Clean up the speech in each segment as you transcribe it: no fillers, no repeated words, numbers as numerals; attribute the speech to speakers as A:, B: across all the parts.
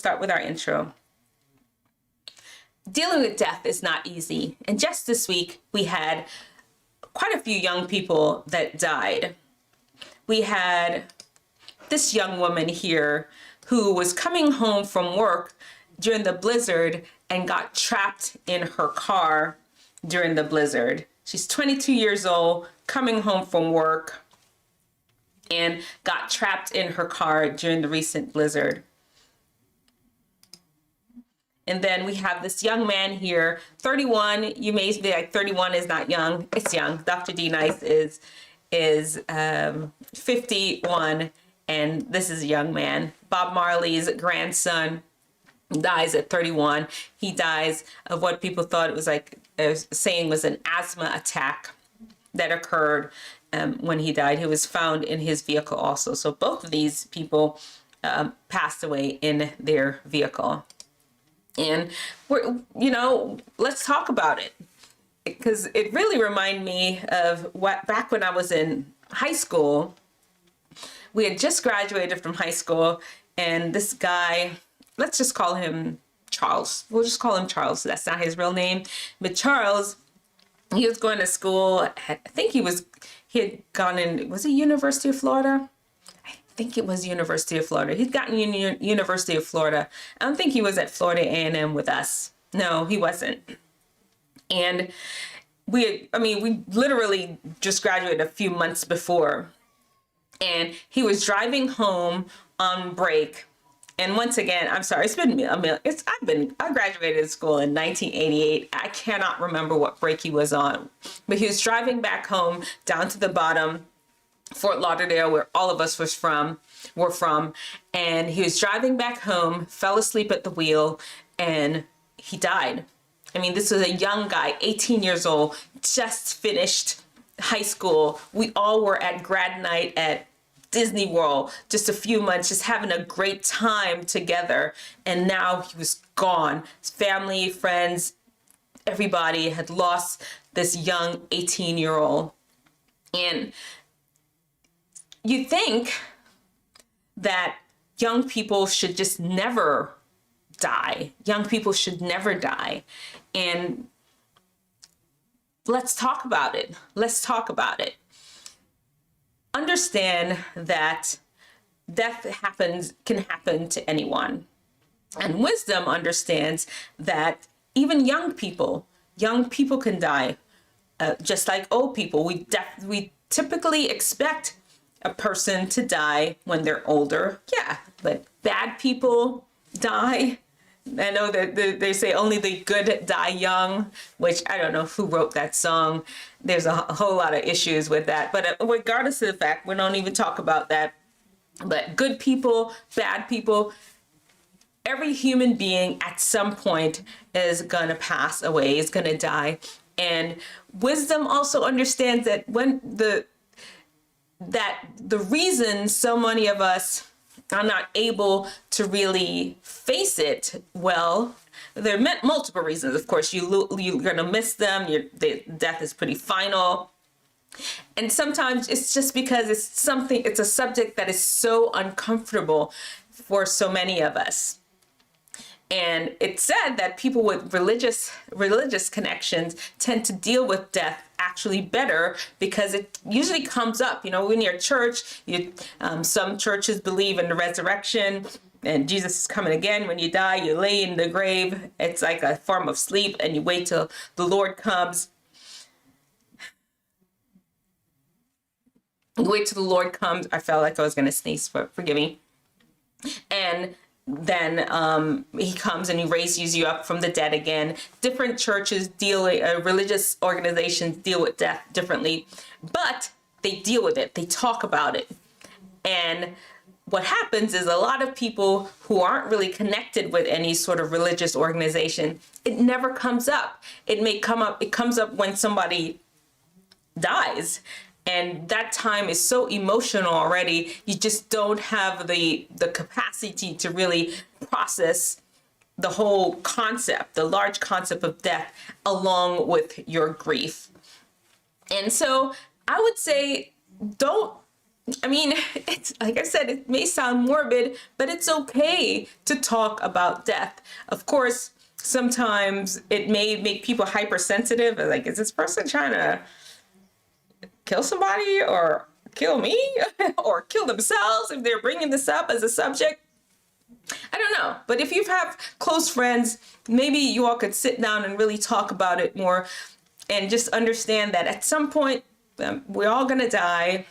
A: start with our intro. Dealing with death is not easy. And just this week, we had quite a few young people that died. We had this young woman here who was coming home from work during the blizzard and got trapped in her car during the blizzard. She's 22 years old, coming home from work, and got trapped in her car during the recent blizzard. And then we have this young man here, 31. You may be like, 31 is not young. It's young. Dr. D. Nice is 51, and this is a young man. Bob Marley's grandson dies at 31. He dies of what people thought it was like saying was an asthma attack that occurred when he died. He was found in his vehicle also. So both of these people passed away in their vehicle. And let's talk about it, because it really reminded me of what back when I was in high school. We had just graduated from high school, and this guy, let's just call him Charles. We'll just call him Charles. That's not his real name, but Charles, he was going to school. I think he had gone in, was it University of Florida? I think it was University of Florida. He'd gotten University of Florida. I don't think he was at Florida A&M with us. No, he wasn't. And we literally just graduated a few months before. And he was driving home on break. And once again, I'm sorry, I graduated school in 1988. I cannot remember what break he was on, but he was driving back home down to the bottom, Fort Lauderdale, where all of us were from. And he was driving back home, fell asleep at the wheel, and he died. I mean, this was a young guy, 18 years old, just finished high school. We all were at grad night at Disney World, just a few months, just having a great time together. And now he was gone. His family, friends, everybody had lost this young 18-year-old. And you think that young people should just never die. Young people should never die. And let's talk about it. Understand that death can happen to anyone. And wisdom understands that even young people can die, just like old people. We typically expect a person to die when they're older. Yeah, but bad people die. I know that they say only the good die young, which I don't know who wrote that song. There's a whole lot of issues with that. But regardless of the fact, we don't even talk about that. But good people, bad people, every human being at some point is going to pass away, is going to die. And wisdom also understands that the reason so many of us are not able to really face it well, there are multiple reasons. Of course, you're going to miss them. Death is pretty final. And sometimes it's just because it's a subject that is so uncomfortable for so many of us. And it's said that people with religious connections tend to deal with death actually better, because it usually comes up. In your church, some churches believe in the resurrection and Jesus is coming again. When you die, you lay in the grave. It's like a form of sleep, and you wait till the Lord comes. I felt like I was going to sneeze, forgive me. And then he comes and he raises you up from the dead again. Different churches religious organizations deal with death differently, but they deal with it. They talk about it. And what happens is a lot of people who aren't really connected with any sort of religious organization, it never comes up. It comes up when somebody dies. And that time is so emotional already, you just don't have the capacity to really process the whole concept, the large concept of death, along with your grief. And so I would say, don't I mean, it's like I said, it may sound morbid, but it's okay to talk about death. Of course, sometimes it may make people hypersensitive. Like, is this person trying to kill somebody or kill me or kill themselves if they're bringing this up as a subject? I don't know. But if you have close friends, maybe you all could sit down and really talk about it more and just understand that at some point, we're all going to die.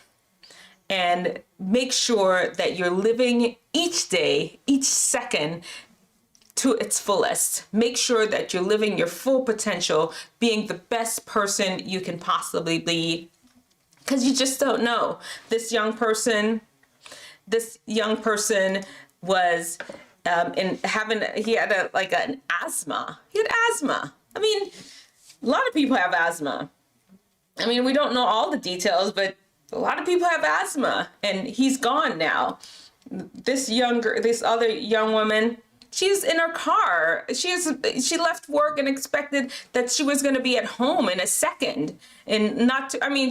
A: And make sure that you're living each day, each second to its fullest. Make sure that you're living your full potential, being the best person you can possibly be, because you just don't know. This young person was he had an asthma. He had asthma. I mean, a lot of people have asthma. I mean, we don't know all the details, but a lot of people have asthma, and he's gone now. This other young woman, she's in her car. She left work and expected that she was going to be at home in a second, and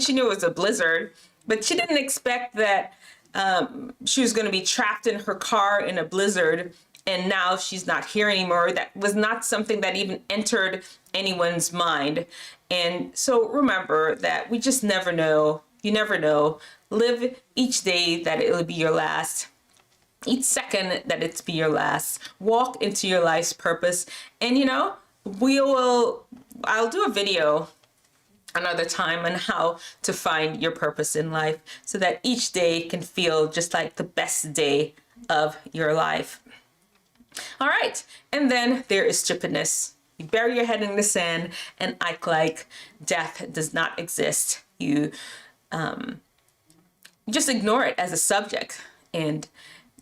A: she knew it was a blizzard, but she didn't expect that she was going to be trapped in her car in a blizzard, and now she's not here anymore. That was not something that even entered anyone's mind. And so remember that we just never know. You never know. Live each day that it will be your last. Each second that it's be your last. Walk into your life's purpose. And I'll do a video another time on how to find your purpose in life so that each day can feel just like the best day of your life. All right. And then there is stupidness. You bury your head in the sand and act like death does not exist. You just ignore it as a subject, and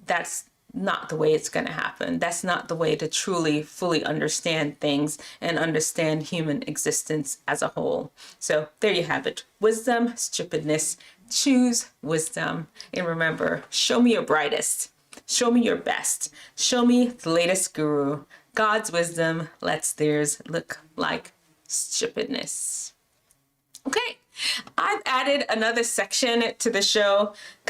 A: that's not the way it's going to happen. That's not the way to truly, fully understand things and understand human existence as a whole. So there you have it. Wisdom, stupidness. Choose wisdom. And remember, show me your brightest. Show me your best. Show me the latest guru. God's wisdom lets theirs look like stupidness. Okay. I've added another section to the show